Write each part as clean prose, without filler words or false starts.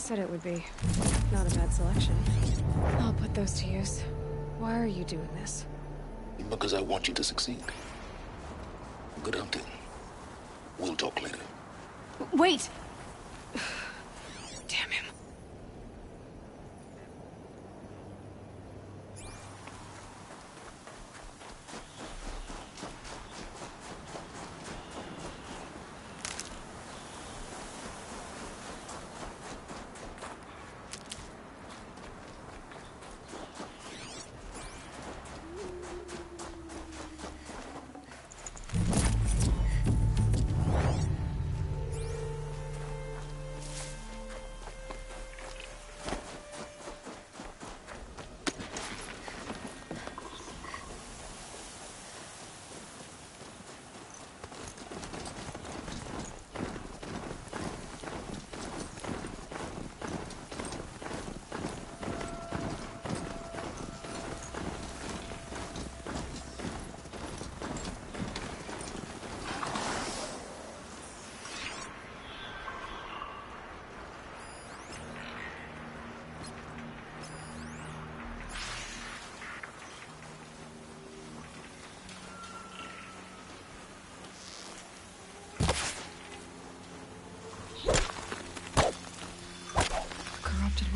said it would be. Not a bad selection. I'll put those to use. Why are you doing this? Because I want you to succeed. Good hunting. We'll talk later. Wait! Damn him.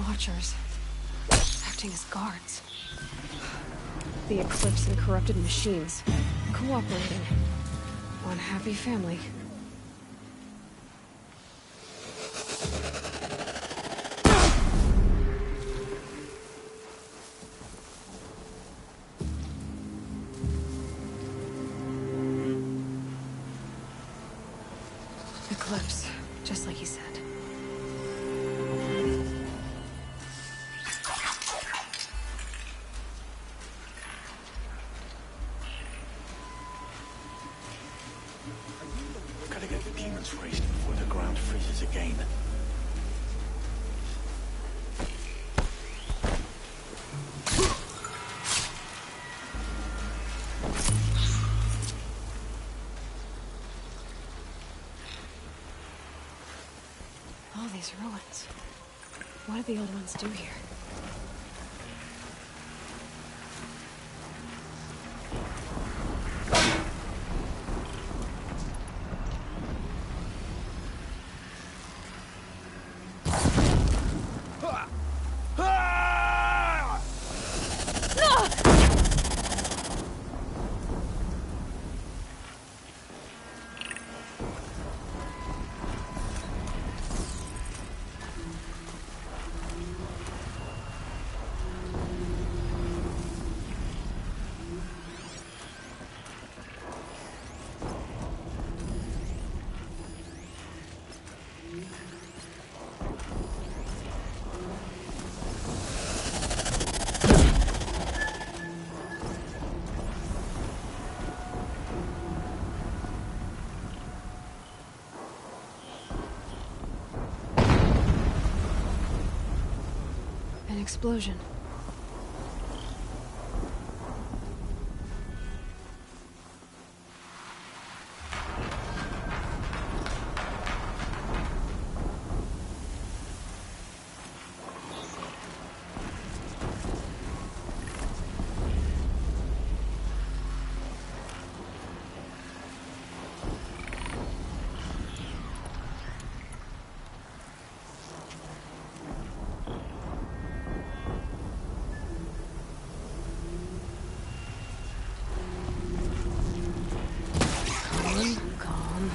Watchers, acting as guards. The Eclipse and corrupted machines, cooperating. One happy family. Eclipse, just like he said. Raised before the ground freezes again. All these ruins. What did the old ones do here? An explosion. Calm.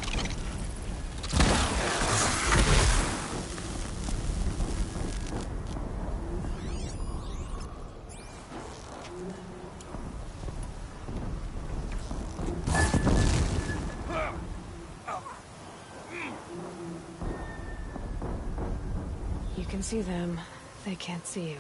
You can see them, they can't see you.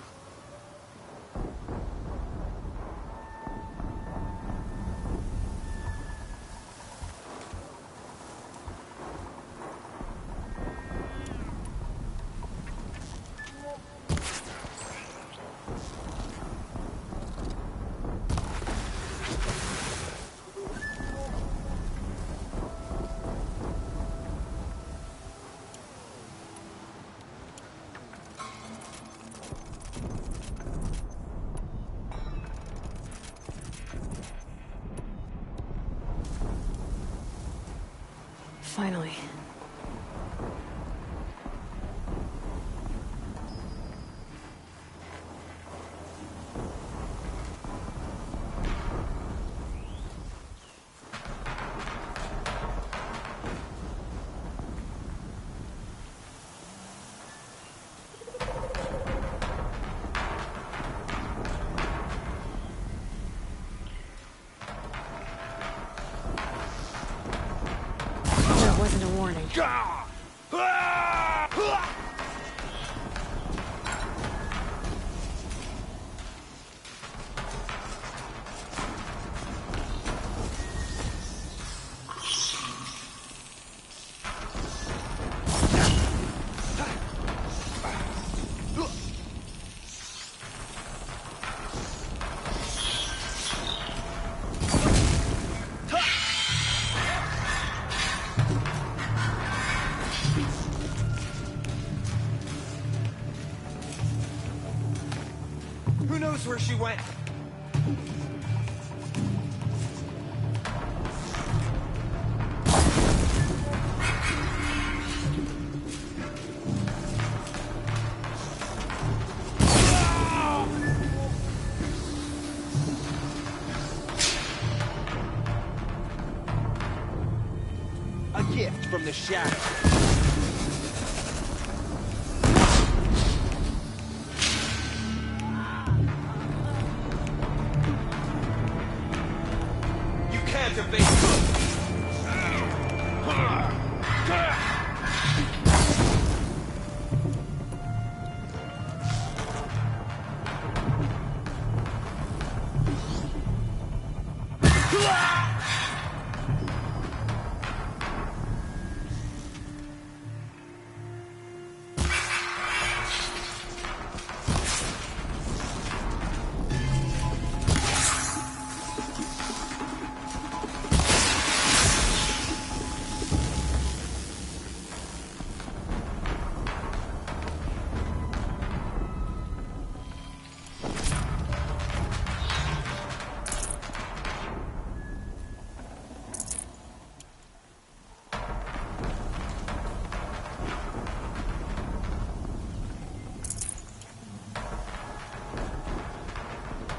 Finally. That wasn't a warning. Who knows where she went? A gift from the shadow.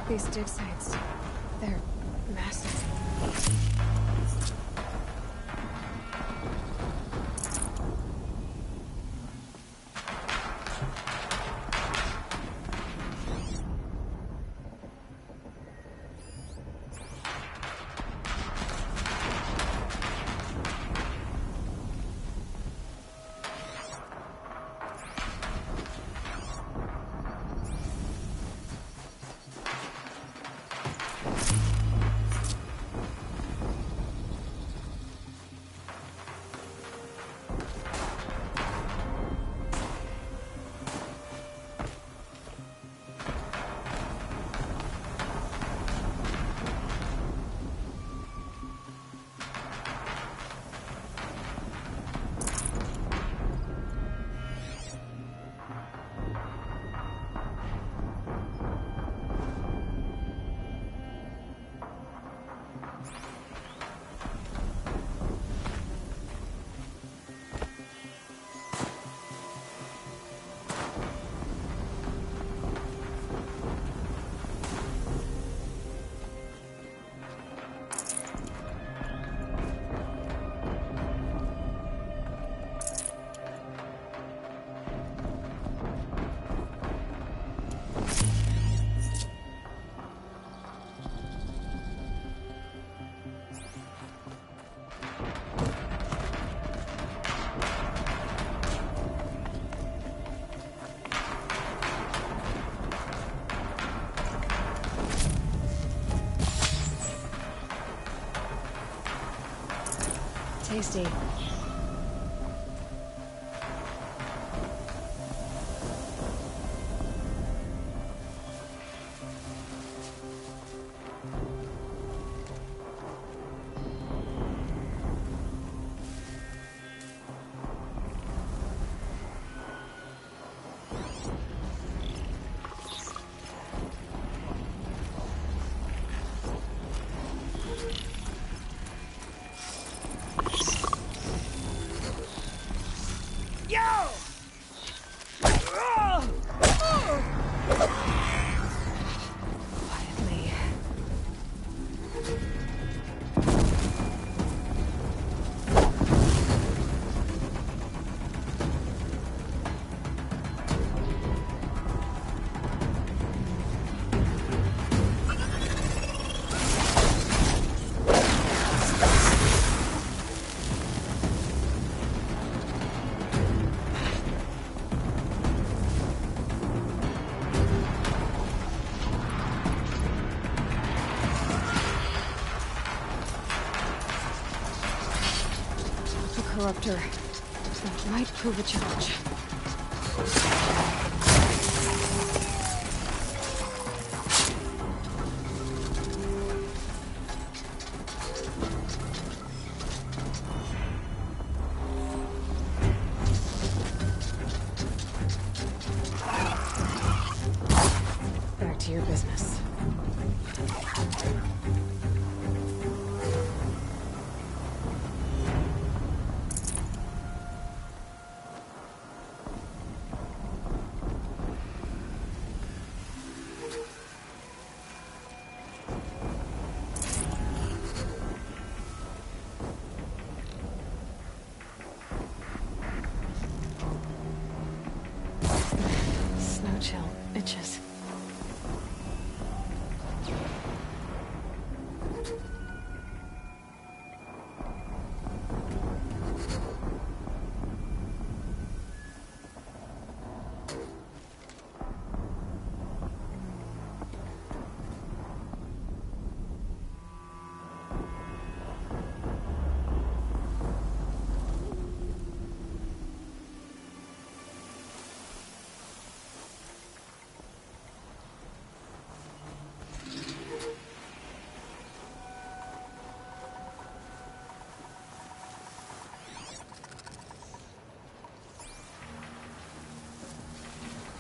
These dig sites, they're massive. Tasty. disruptor. That might prove a challenge. Back to your business. Snow chill. Itches.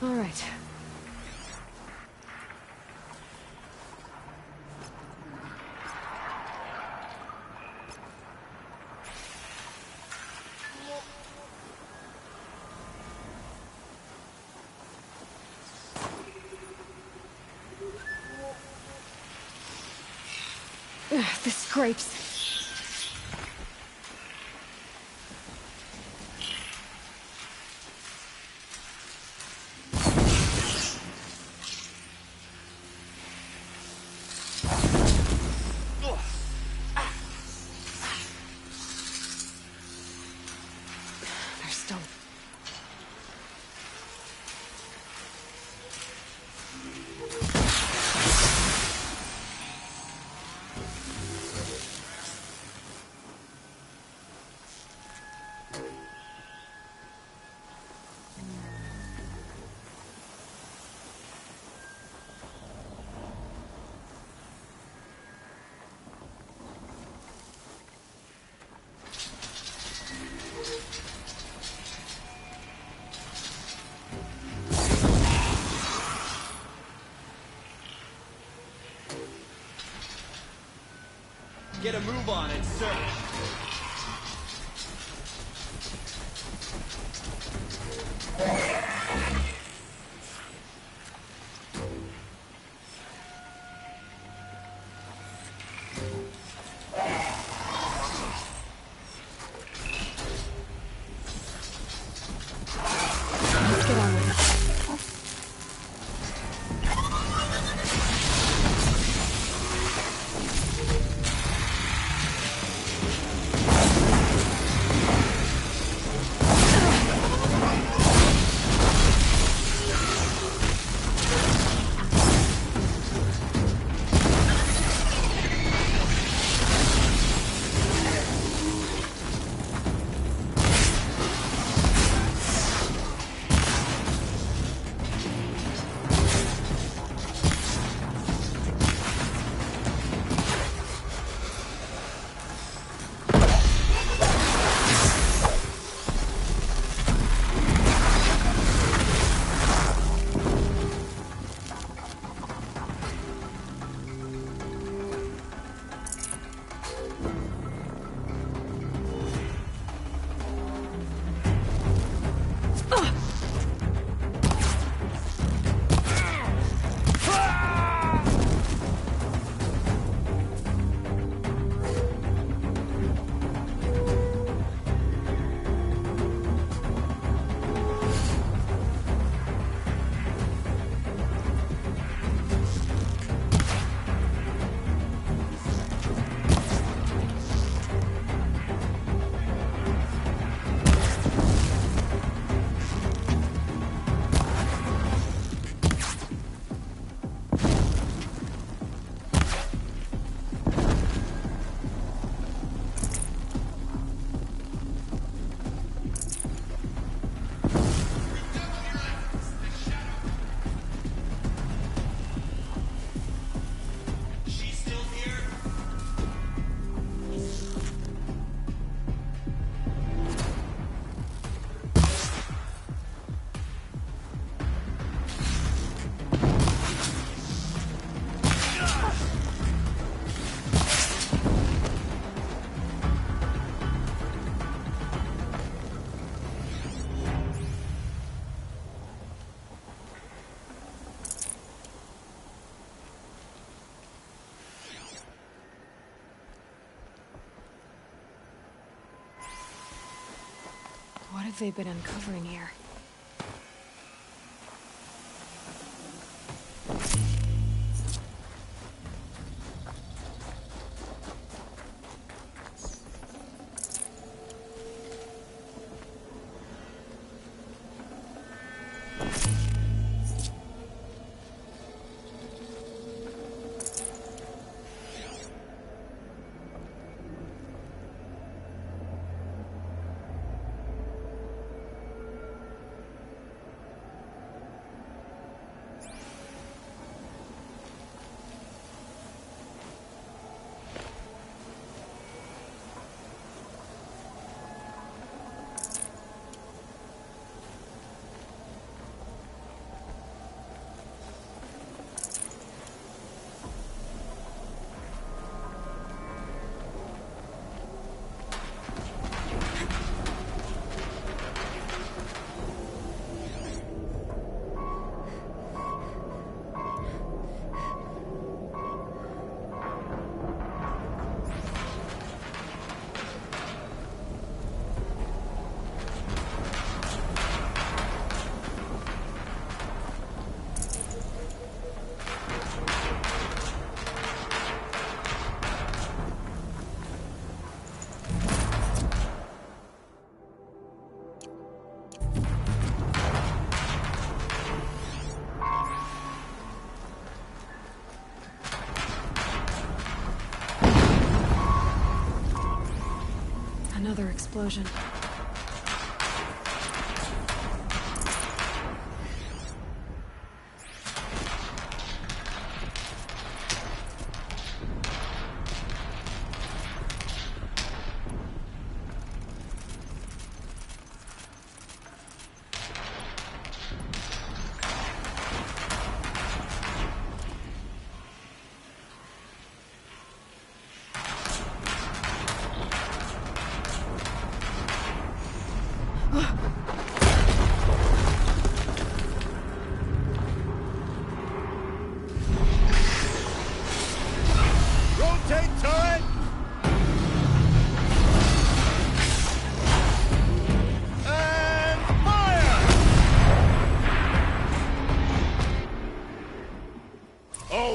All right. Ugh, the scrapes. There's still... Get a move on it, sir. Let's get on with it. have they been uncovering here? Another explosion.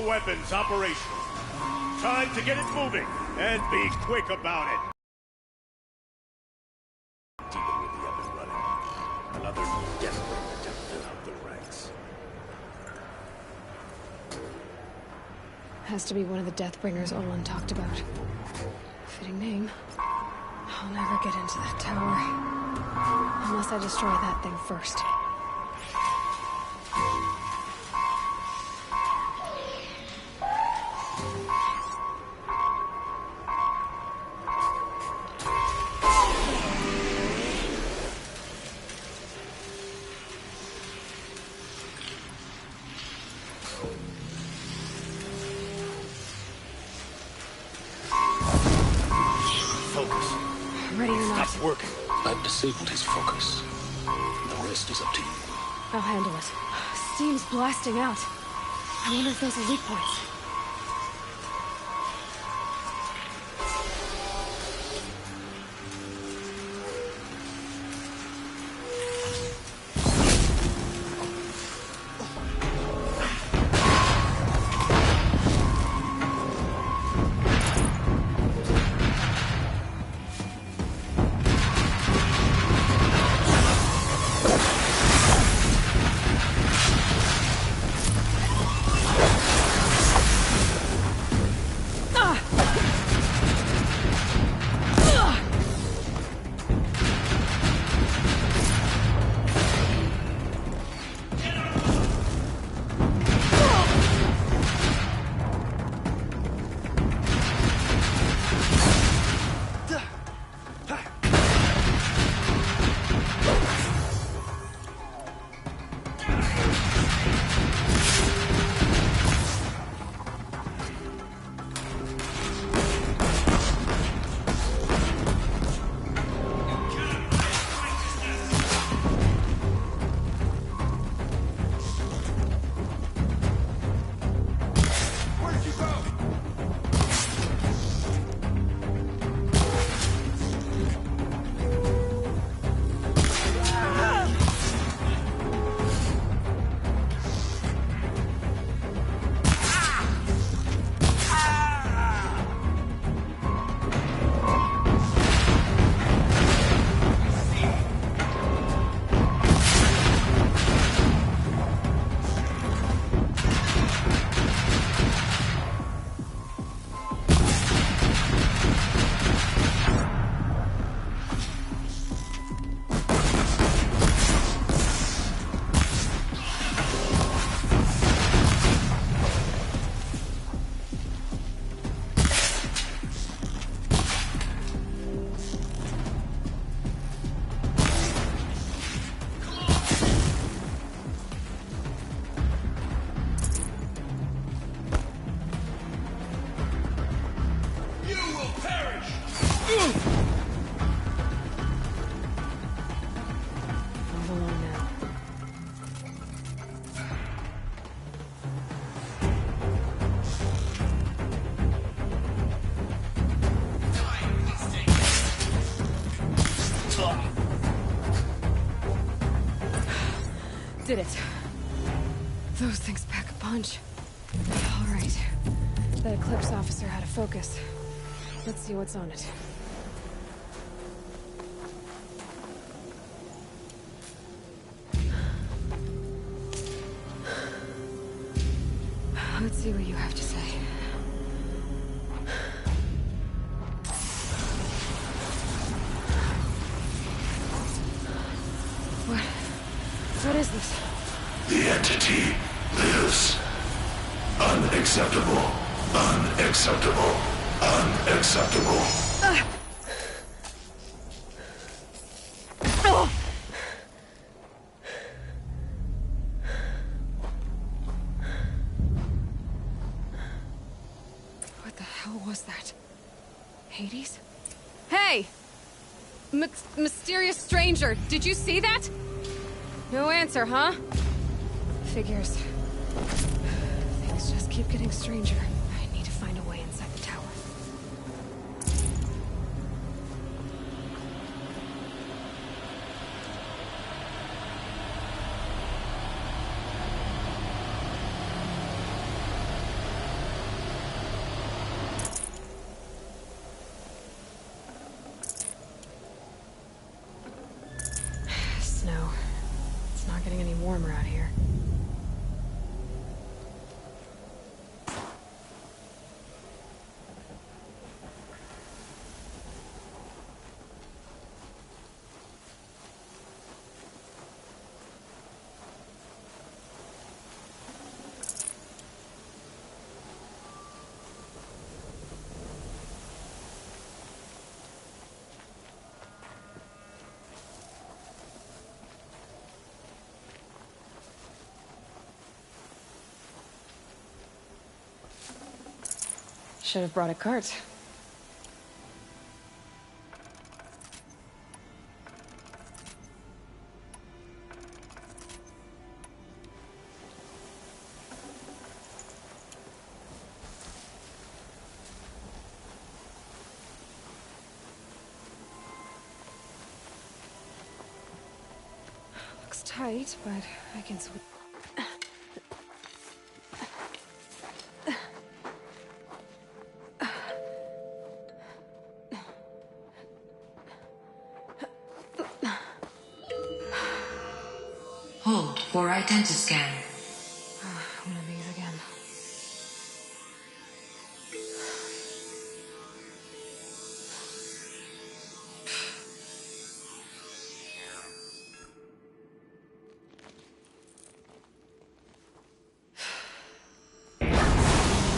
Weapons operational. Time to get it moving, and be quick about it. Demon will be up and running. Another death bringer to fill out the ranks. Has to be one of the Deathbringers Olin talked about. Fitting name. I'll never get into that tower. Unless I destroy that thing first. Ready or not. Stop working. I've disabled his focus. The rest is up to you. I'll handle it. Steam's blasting out. I wonder if those are weak points. Did it. Those things pack a punch. All right. That Eclipse officer had a focus. Let's see what's on it. Let's see what you have to say. What is this? The entity lives. Unacceptable. Unacceptable. Unacceptable. What the hell was that? Hades? Hey! Mysterious stranger, did you see that? No answer, huh? Figures. Things just keep getting stranger. I need to find a way inside the tower. Snow. It's not getting any warmer out here. Should have brought a cart. Looks tight, but I can swing. Hold for identiscan. One of these again.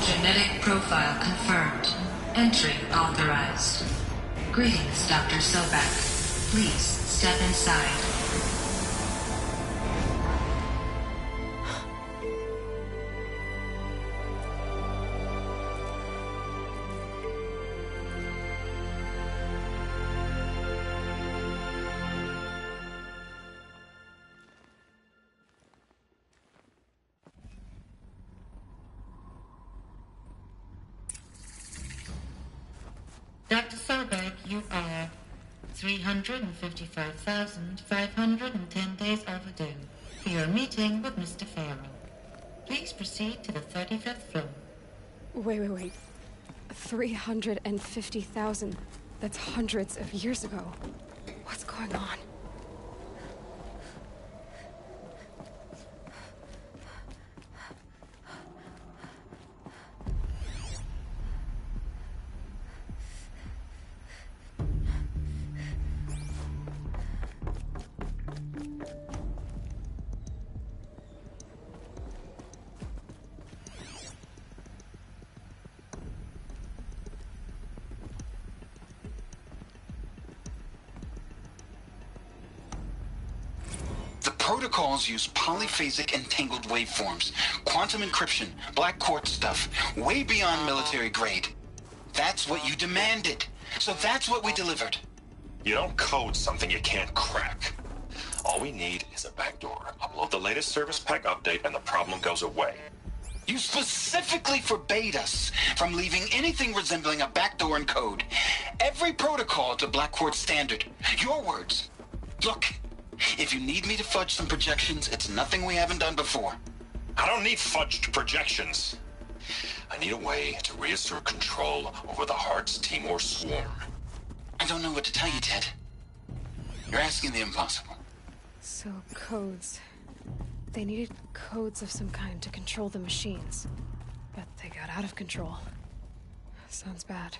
Genetic profile confirmed. Entry authorized. Greetings, Dr. Sobek. Please step inside. Dr. Sobek, you are 355,510 days overdue for your meeting with Mr. Farrell. Please proceed to the 35th floor. Wait. 350,000. That's hundreds of years ago. What's going on? Protocols use polyphasic entangled waveforms, quantum encryption, black quartz stuff, way beyond military grade. That's what you demanded. So that's what we delivered. You don't code something you can't crack. All we need is a backdoor. Upload the latest service pack update and the problem goes away. You specifically forbade us from leaving anything resembling a backdoor in code. Every protocol to black quartz standard. Your words. Look, If you need me to fudge some projections, it's nothing we haven't done before. I don't need fudged projections. I need a way to reassert control over the Heart's Timor swarm. I don't know what to tell you, Ted. You're asking the impossible. So, codes. They needed codes of some kind to control the machines. But they got out of control. Sounds bad.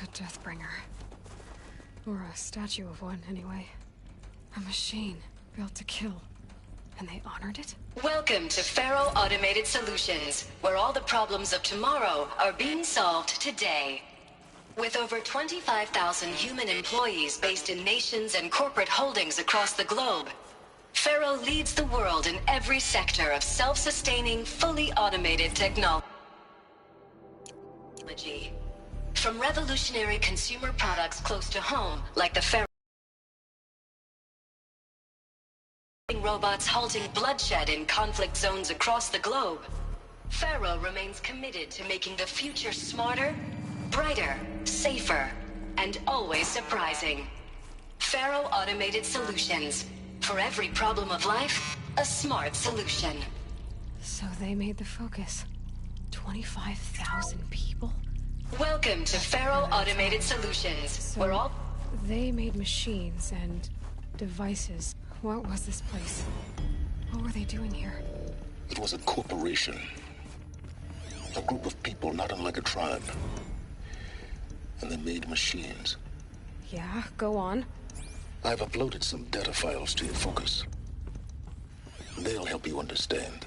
A Deathbringer. Or a statue of one, anyway. A machine built to kill. And they honored it? Welcome to Faro Automated Solutions, where all the problems of tomorrow are being solved today. With over 25,000 human employees based in nations and corporate holdings across the globe, Faro leads the world in every sector of self-sustaining, fully automated technology. From revolutionary consumer products close to home, like the Faro robots halting bloodshed in conflict zones across the globe, Faro remains committed to making the future smarter, brighter, safer, and always surprising. Faro Automated Solutions. For every problem of life, a smart solution. So they made the focus. 25,000 people? Welcome to Faro Automated Solutions, So where all... they made machines and devices. What was this place? What were they doing here? It was a corporation. A group of people not unlike a tribe. And they made machines. Yeah, go on. I've uploaded some data files to your focus. They'll help you understand.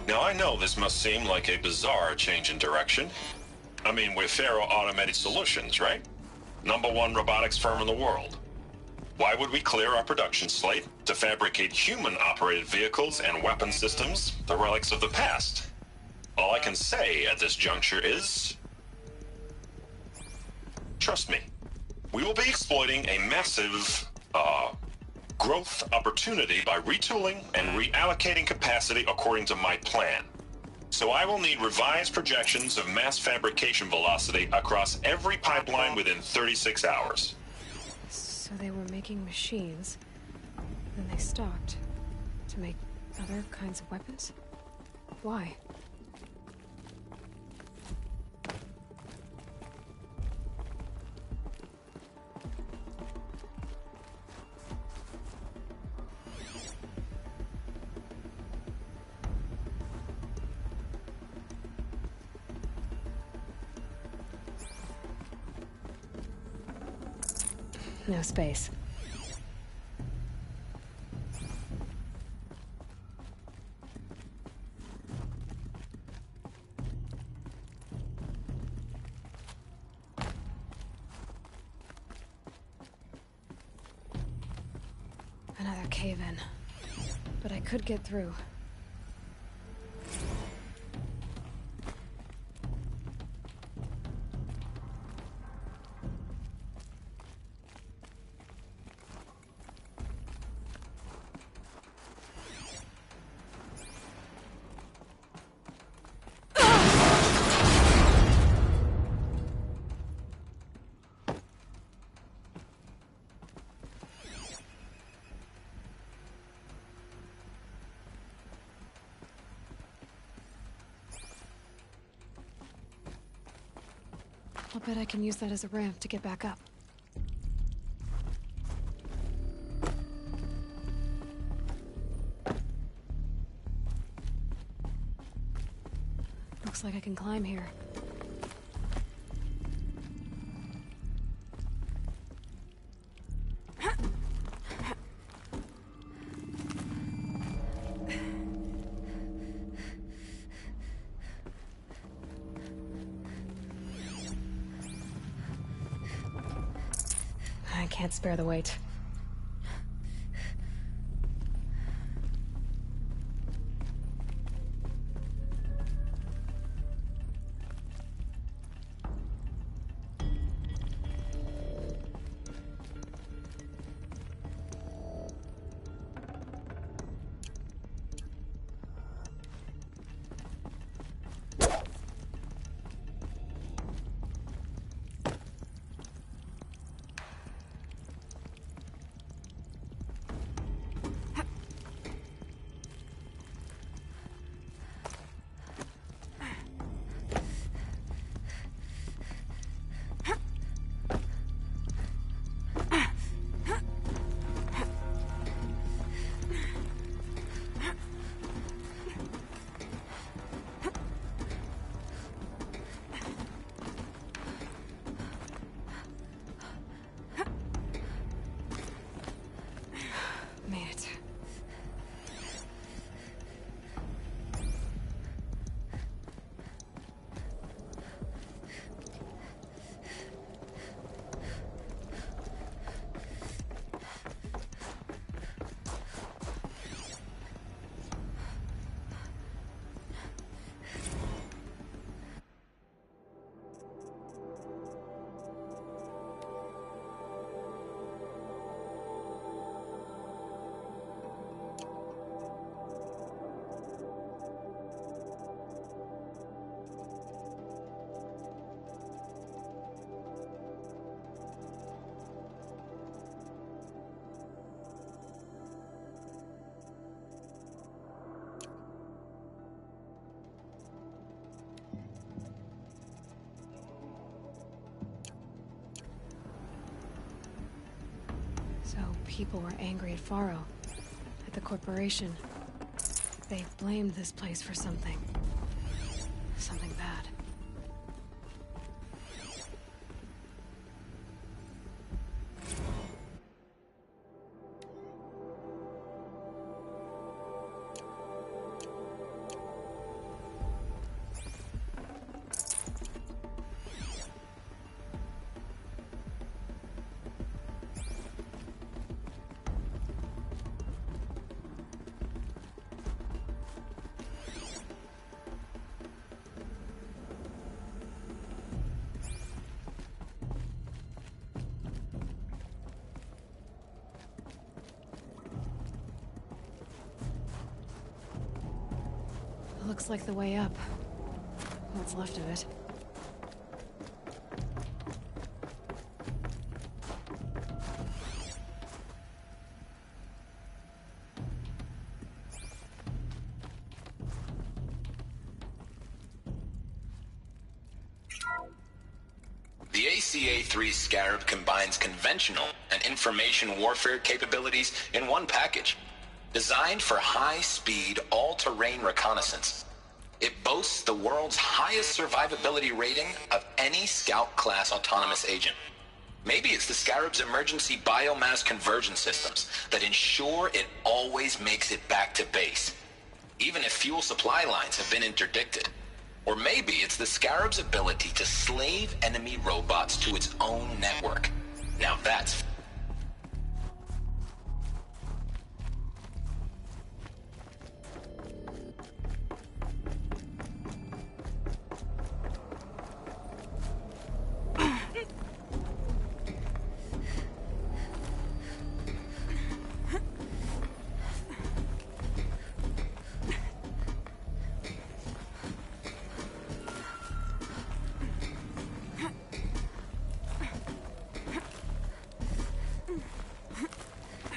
Now, I know this must seem like a bizarre change in direction. I mean, we're Faro Automated Solutions, right? #1 robotics firm in the world. Why would we clear our production slate to fabricate human-operated vehicles and weapon systems, the relics of the past? All I can say at this juncture is... trust me. We will be exploiting a massive, growth opportunity by retooling and reallocating capacity according to my plan. So I will need revised projections of mass fabrication velocity across every pipeline within 36 hours. So they were making machines, then they stopped to make other kinds of weapons? Why? No space. Another cave-in. But I could get through. I'll bet I can use that as a ramp to get back up. Looks like I can climb here. I can't spare the weight. Made it. So people were angry at Faro, at the corporation. They blamed this place for something. Something bad. Looks like the way up. What's left of it. The ACA-3 Scarab combines conventional and information warfare capabilities in one package. Designed for high-speed, all-terrain reconnaissance. It boasts the world's highest survivability rating of any Scout-class autonomous agent. Maybe it's the Scarab's emergency biomass conversion systems that ensure it always makes it back to base, even if fuel supply lines have been interdicted. Or maybe it's the Scarab's ability to slave enemy robots to its own network. Now that's...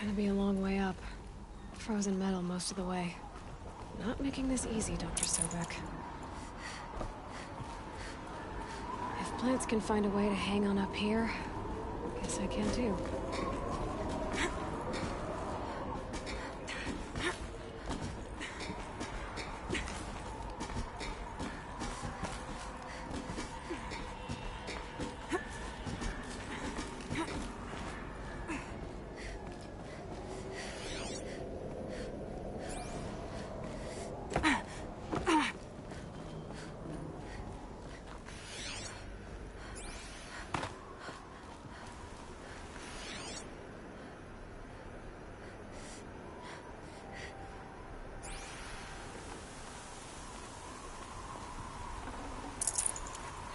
Gonna be a long way up. Frozen metal most of the way. Not making this easy, Dr. Sobek. If plants can find a way to hang on up here, guess I can too.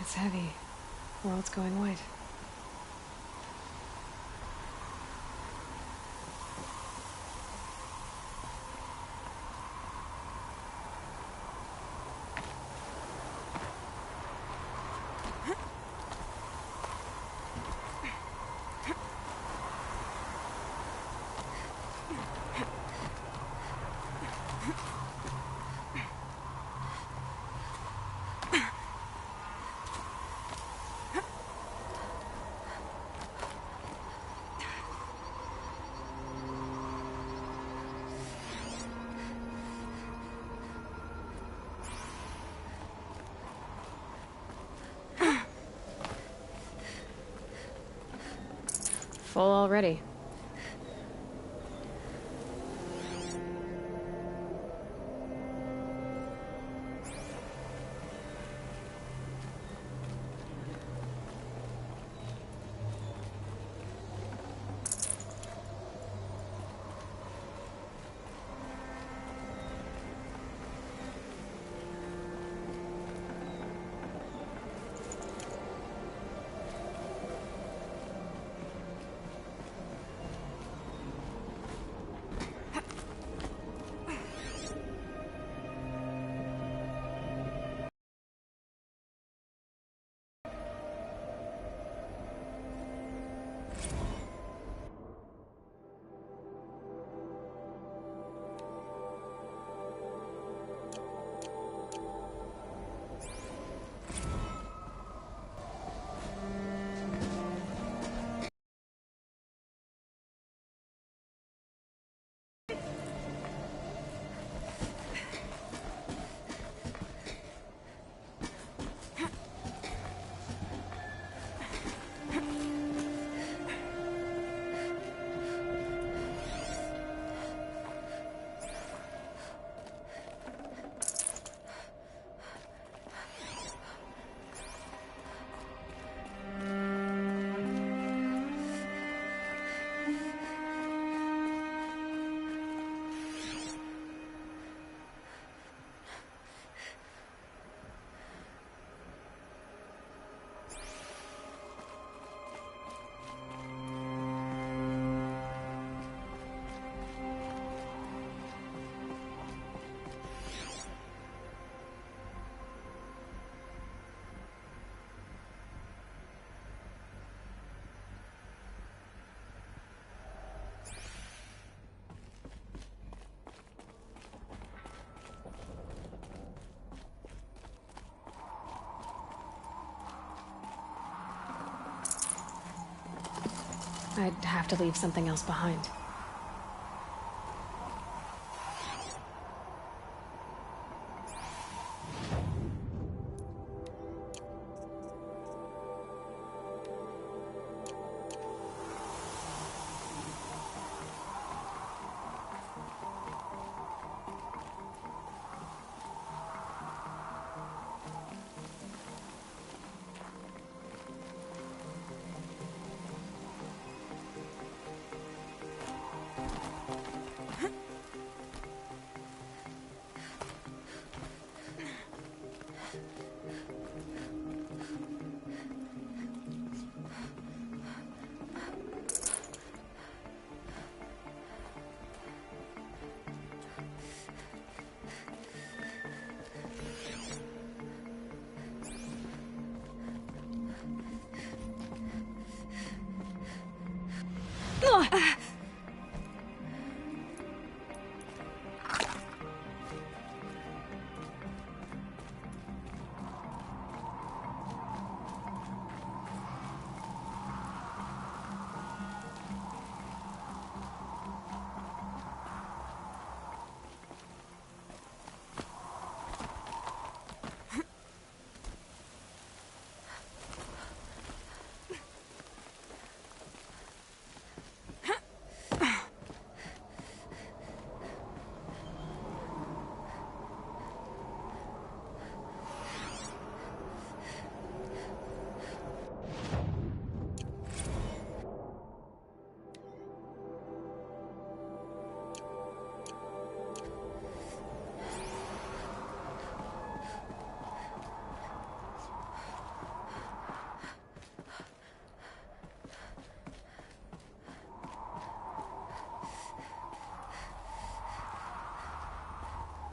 It's heavy. World's going white. Full already. I'd have to leave something else behind.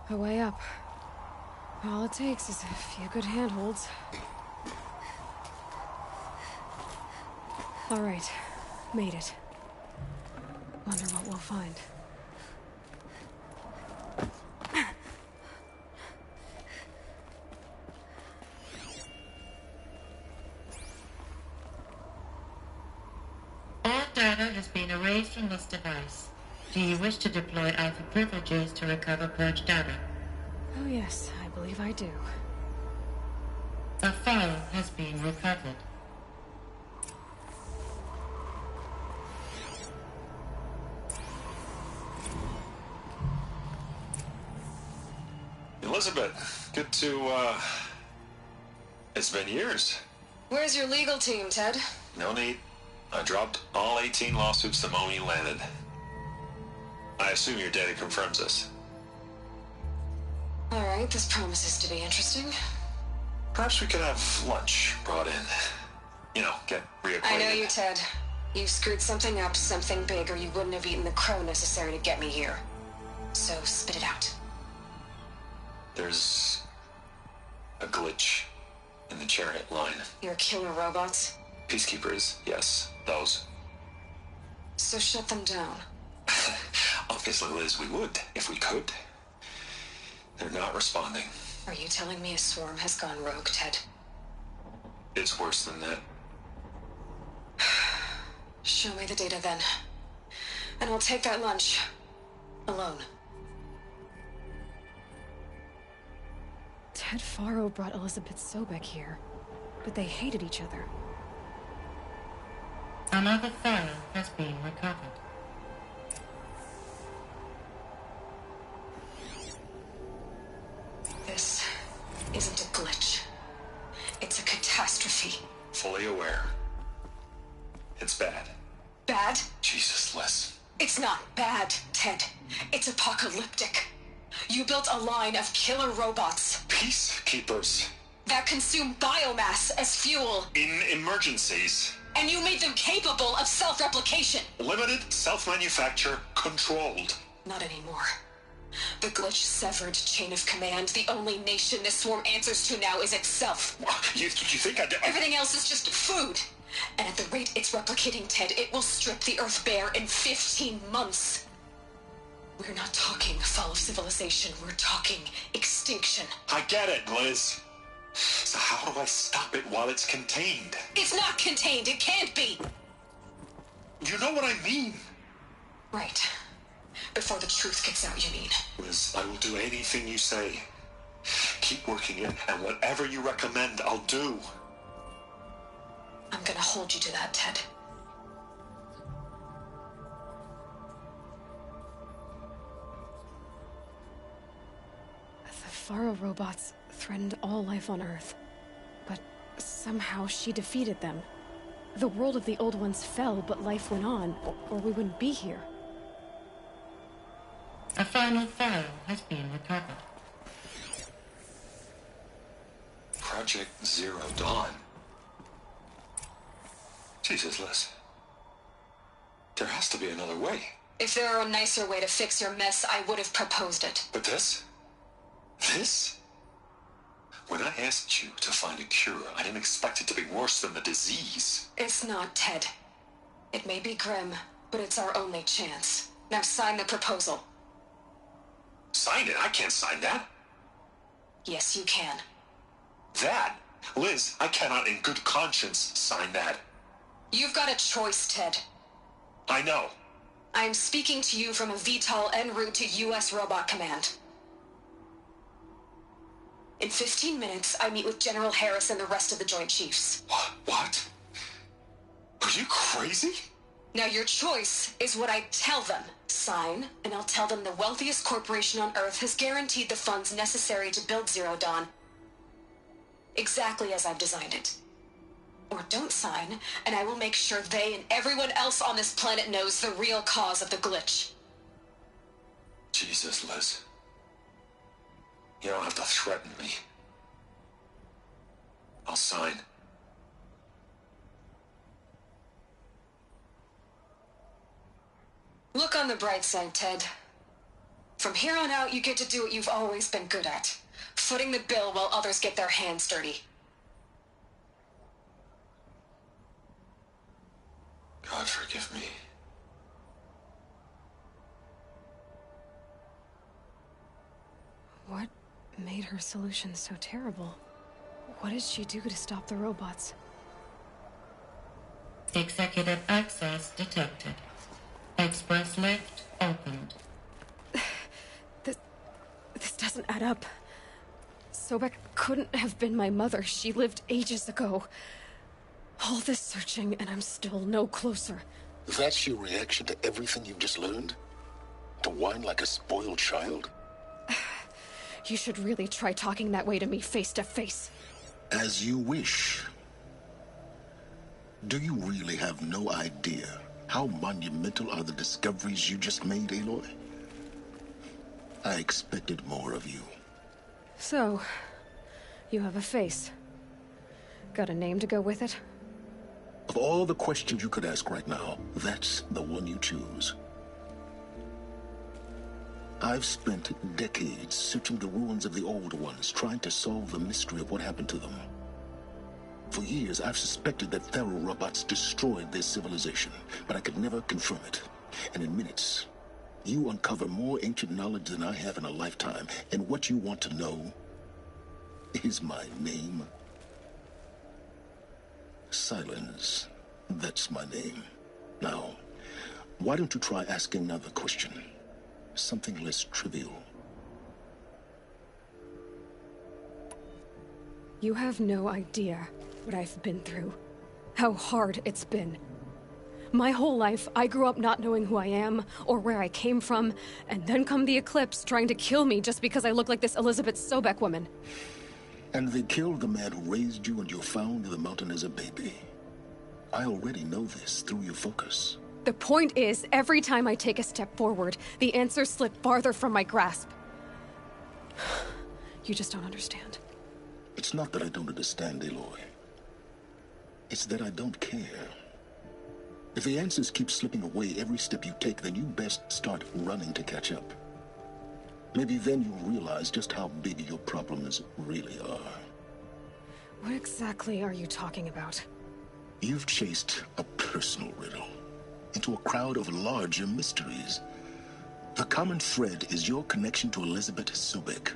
A way up. All it takes is a few good handholds. All right, made it. Wonder what we'll find. All data has been erased from this device. Do you wish to deploy Alpha privileges to recover purged data? Oh yes, I believe I do. A file has been recovered. Elizabeth, good to, it's been years. Where's your legal team, Ted? No need. I dropped all 18 lawsuits the moment you landed. I assume your data confirms this. All right, this promises to be interesting. Perhaps we could have lunch brought in. You know, get reacquainted. I know you, Ted. You screwed something up, something big, or you wouldn't have eaten the crow necessary to get me here. So spit it out. There's a glitch in the chariot line. Your killer robots? Peacekeepers, yes, those. So shut them down. Obviously, Liz, we would, if we could. They're not responding. Are you telling me a swarm has gone rogue, Ted? It's worse than that. Show me the data then. And I'll take that lunch. Alone. Ted Faro brought Elizabeth Sobek here, but they hated each other. Another file has been recovered. This isn't a glitch. It's a catastrophe. Fully aware. It's bad. Bad? Jesus, Liz. It's not bad, Ted. It's apocalyptic. You built a line of killer robots. Peacekeepers. That consume biomass as fuel. In emergencies. And you made them capable of self-replication. Limited, self-manufacture, controlled. Not anymore. The glitch severed chain of command. The only nation this swarm answers to now is itself. You think I... Everything else is just food. And at the rate it's replicating, Ted, it will strip the Earth bare in 15 months. We're not talking fall of civilization. We're talking extinction. I get it, Liz. So how do I stop it while it's contained? It's not contained. It can't be. You know what I mean. Right. Before the truth gets out, you mean? Liz, I will do anything you say. Keep working it, and whatever you recommend, I'll do. I'm gonna hold you to that, Ted. The Faro robots threatened all life on Earth, but somehow she defeated them. The world of the old ones fell, but life went on, or we wouldn't be here. A final file has been recovered. Project Zero Dawn. Jesus, Liz. There has to be another way. If there were a nicer way to fix your mess, I would have proposed it. But this? This? When I asked you to find a cure, I didn't expect it to be worse than the disease. It's not, Ted. It may be grim, but it's our only chance. Now sign the proposal. Sign it? I can't sign that. Yes, you can. That? Liz, I cannot in good conscience sign that. You've got a choice, Ted. I know. I am speaking to you from a VTOL en route to U.S. Robot Command. In 15 minutes, I meet with General Harris and the rest of the Joint Chiefs. What? Are you crazy? Now your choice is what I tell them. Sign, and I'll tell them the wealthiest corporation on Earth has guaranteed the funds necessary to build Zero Dawn. Exactly as I've designed it. Or don't sign, and I will make sure they and everyone else on this planet knows the real cause of the glitch. Jesus, Liz. You don't have to threaten me. I'll sign. Look on the bright side, Ted. From here on out, you get to do what you've always been good at. Footing the bill while others get their hands dirty. God forgive me. What made her solution so terrible? What did she do to stop the robots? Executive access detected. Express lift opened. This doesn't add up. Sobek couldn't have been my mother. She lived ages ago. All this searching, and I'm still no closer. That's your reaction to everything you've just learned? To whine like a spoiled child? You should really try talking that way to me face to face. As you wish. Do you really have no idea how monumental are the discoveries you just made, Aloy? I expected more of you. So, you have a face. Got a name to go with it? Of all the questions you could ask right now, that's the one you choose. I've spent decades searching the ruins of the old ones, trying to solve the mystery of what happened to them. For years, I've suspected that Faro robots destroyed their civilization, but I could never confirm it. And in minutes, you uncover more ancient knowledge than I have in a lifetime, and what you want to know is my name. Silence. That's my name. Now, why don't you try asking another question? Something less trivial. You have no idea what I've been through. How hard it's been. My whole life, I grew up not knowing who I am or where I came from, and then come the Eclipse trying to kill me just because I look like this Elizabeth Sobek woman. And they killed the man who raised you and you found in the mountain as a baby. I already know this through your focus. The point is, every time I take a step forward, the answers slip farther from my grasp. You just don't understand. It's not that I don't understand, Aloy. It's that I don't care. If the answers keep slipping away every step you take, then you best start running to catch up. Maybe then you'll realize just how big your problems really are. What exactly are you talking about? You've chased a personal riddle into a crowd of larger mysteries. The common thread is your connection to Elizabeth Sobek.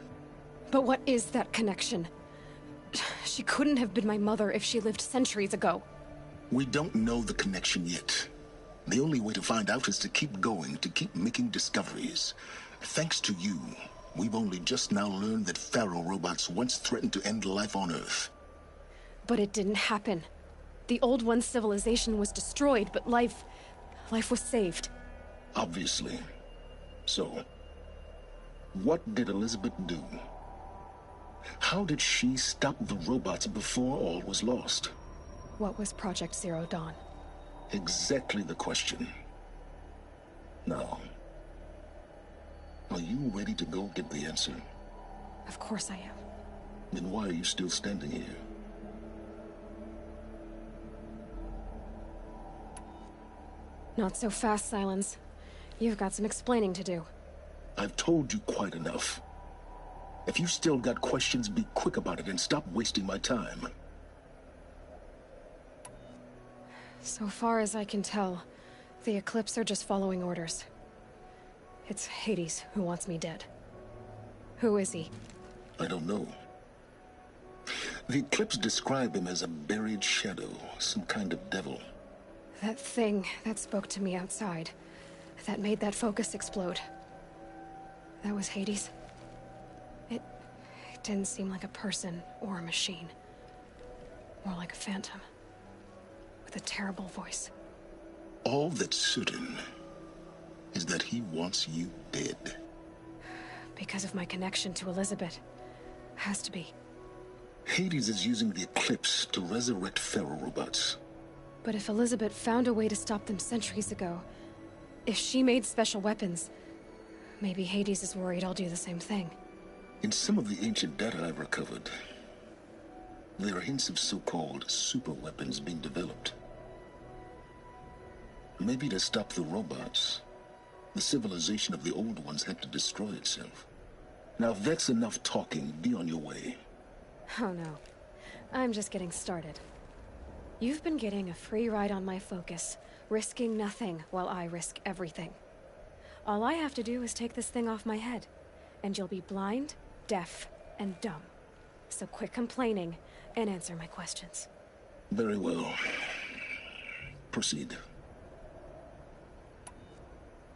But what is that connection? She couldn't have been my mother if she lived centuries ago. We don't know the connection yet. The only way to find out is to keep going, to keep making discoveries. Thanks to you, we've only just now learned that Faro robots once threatened to end life on Earth. But it didn't happen. The Old One's civilization was destroyed, but life was saved. Obviously. So, what did Elizabeth do? How did she stop the robots before all was lost? What was Project Zero Dawn? Exactly the question. Now, are you ready to go get the answer? Of course I am. Then why are you still standing here? Not so fast, Silence. You've got some explaining to do. I've told you quite enough. If you've still got questions, be quick about it and stop wasting my time. So far as I can tell, The Eclipse are just following orders. It's Hades who wants me dead. Who is he? I don't know. The Eclipse describe him as a buried shadow, some kind of devil. That thing that spoke to me outside, that made that focus explode. That was Hades. It didn't seem like a person or a machine. More like a phantom. With a terrible voice. All that's certain is that he wants you dead. Because of my connection to Elizabeth. Has to be. Hades is using the Eclipse to resurrect feral robots. But if Elizabeth found a way to stop them centuries ago, if she made special weapons, maybe Hades is worried I'll do the same thing. In some of the ancient data I've recovered, there are hints of so-called super weapons being developed. Maybe to stop the robots, the civilization of the old ones had to destroy itself. Now if that's enough talking, be on your way. Oh no. I'm just getting started. You've been getting a free ride on my focus, risking nothing while I risk everything. All I have to do is take this thing off my head, and you'll be blind, deaf, and dumb. So quit complaining and answer my questions. Very well. Proceed.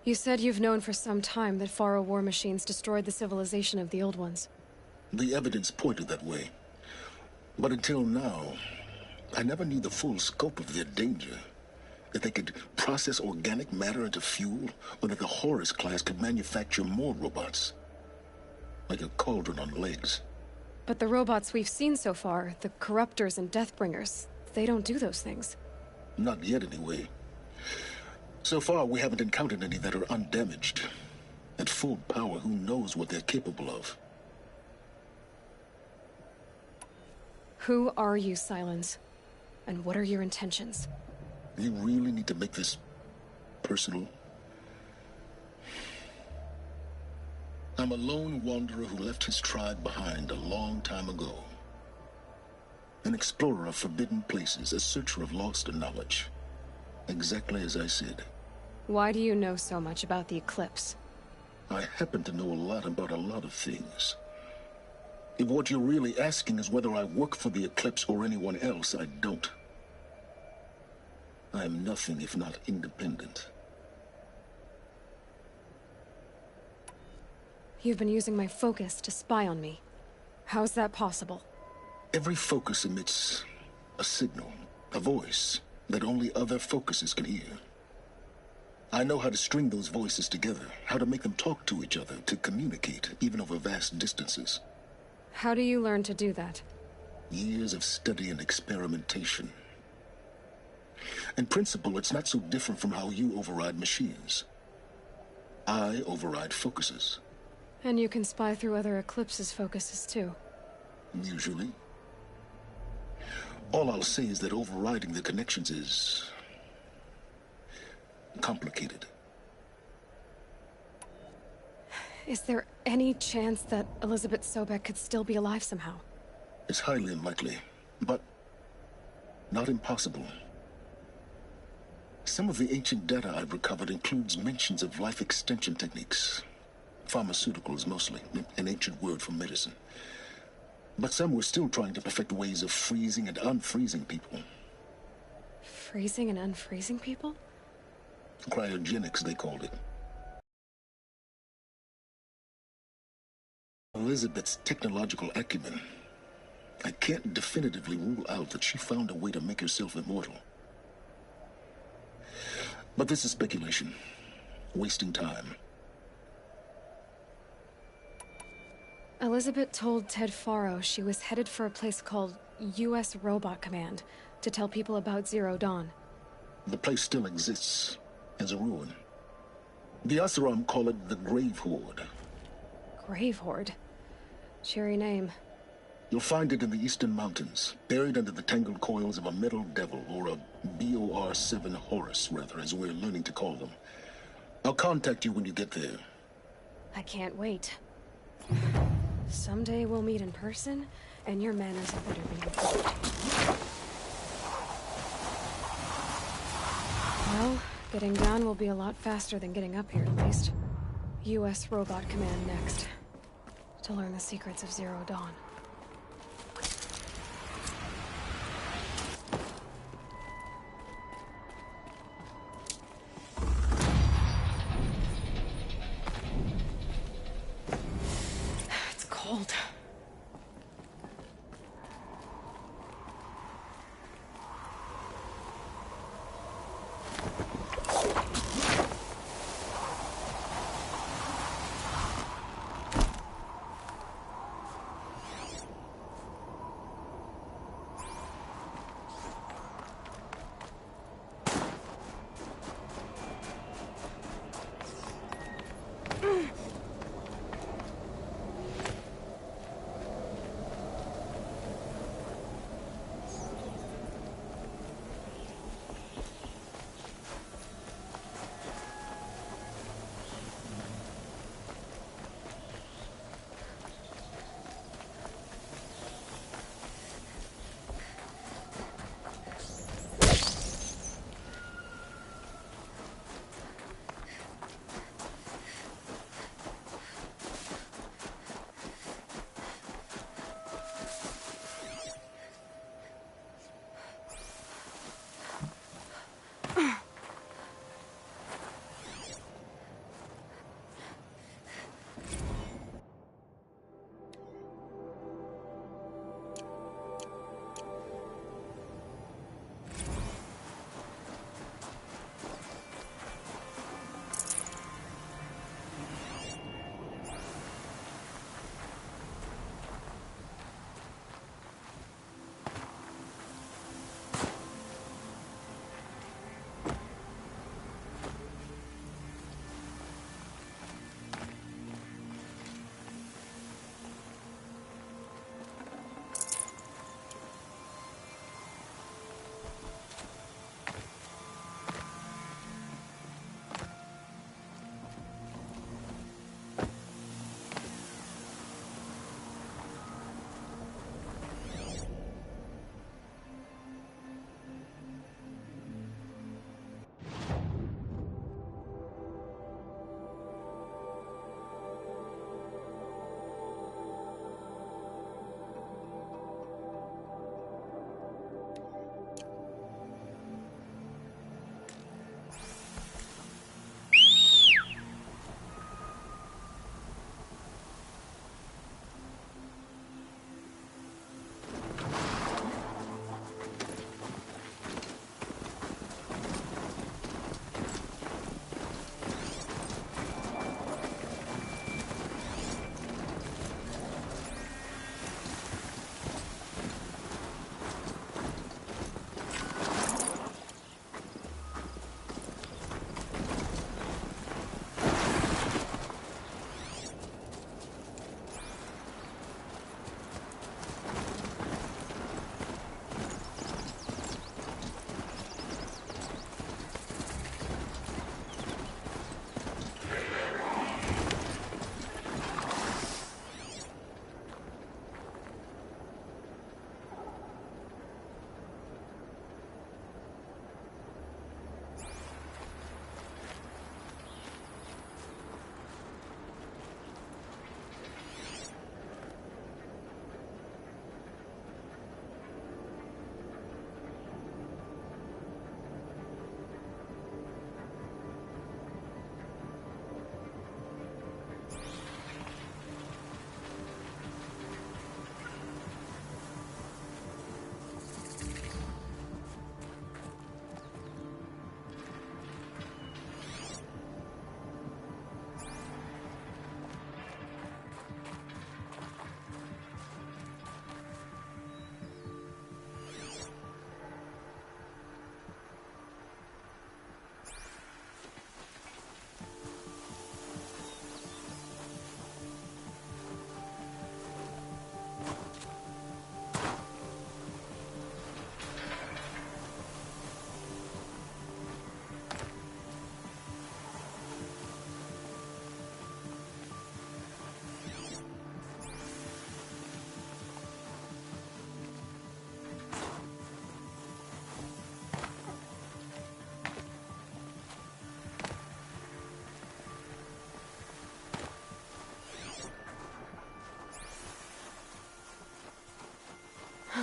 You said you've known for some time that Faro war machines destroyed the civilization of the old ones. The evidence pointed that way. But until now, I never knew the full scope of their danger. That they could process organic matter into fuel, or that the Horus class could manufacture more robots. Like a cauldron on legs. But the robots we've seen so far, the Corruptors and Deathbringers, they don't do those things. Not yet, anyway. So far, we haven't encountered any that are undamaged. At full power, who knows what they're capable of? Who are you, Silence? And what are your intentions? You really need to make this personal? I'm a lone wanderer who left his tribe behind a long time ago. An explorer of forbidden places, a searcher of lost knowledge. Exactly as I said. Why do you know so much about the Eclipse? I happen to know a lot about a lot of things. If what you're really asking is whether I work for the Eclipse or anyone else, I don't. I am nothing if not independent. You've been using my focus to spy on me. How's that possible? Every focus emits a signal, a voice, that only other focuses can hear. I know how to string those voices together, how to make them talk to each other, to communicate, even over vast distances. How do you learn to do that? Years of study and experimentation. In principle, it's not so different from how you override machines. I override focuses. And you can spy through other Eclipse's focuses too. Usually. All I'll say is that overriding the connections is complicated. Is there any chance that Elizabeth Sobek could still be alive somehow? It's highly unlikely, but not impossible. Some of the ancient data I've recovered includes mentions of life extension techniques. Pharmaceuticals, mostly, an ancient word for medicine. But some were still trying to perfect ways of freezing and unfreezing people. Freezing and unfreezing people? Cryogenics, they called it. Elizabeth's technological acumen. I can't definitively rule out that she found a way to make herself immortal. But this is speculation. Wasting time. Elizabeth told Ted Faro she was headed for a place called U.S. Robot Command to tell people about Zero Dawn. The place still exists as a ruin. The Asaram call it the Grave Horde. Grave Horde? Cheery name. You'll find it in the Eastern Mountains, buried under the tangled coils of a metal devil, or a BOR-7 Horus, rather, as we're learning to call them. I'll contact you when you get there. I can't wait. Someday we'll meet in person, and your manners had better be improved. Well, Getting down will be a lot faster than getting up here, at least. U.S. Robot Command next. To learn the secrets of Zero Dawn. It's cold.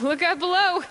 Look out below!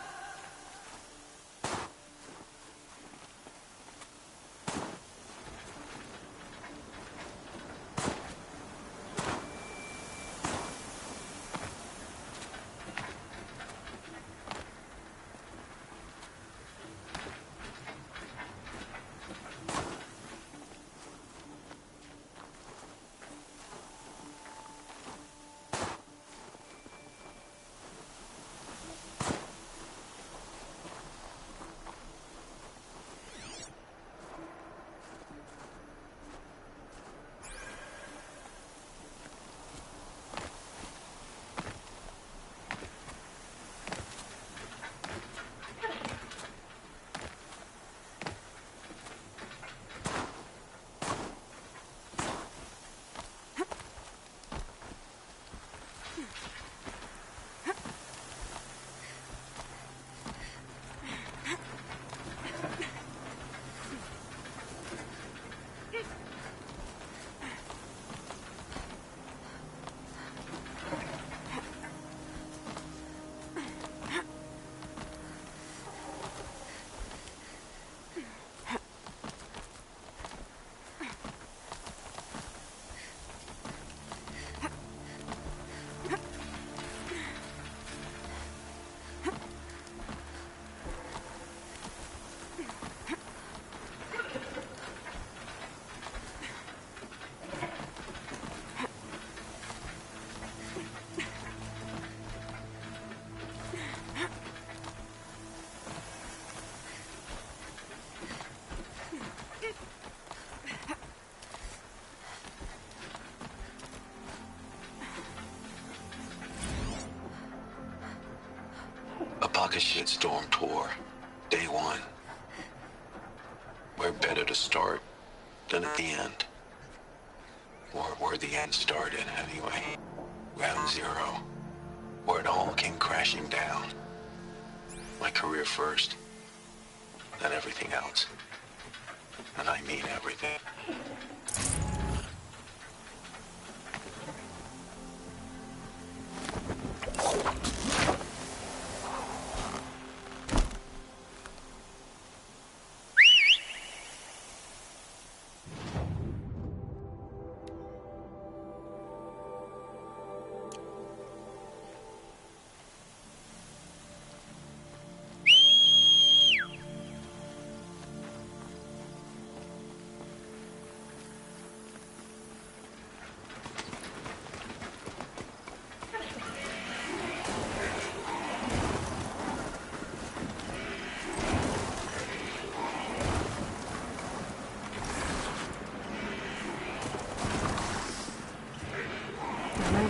Pocket Shitstorm Tour, Day 1. Where better to start than at the end? Or where the end started, anyway. Ground Zero. Where it all came crashing down. My career first, then everything else. And I mean everything.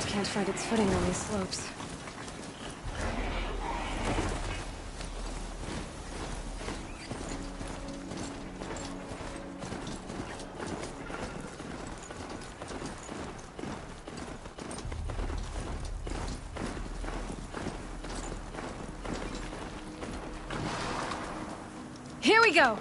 Can't find its footing on these slopes. Here we go!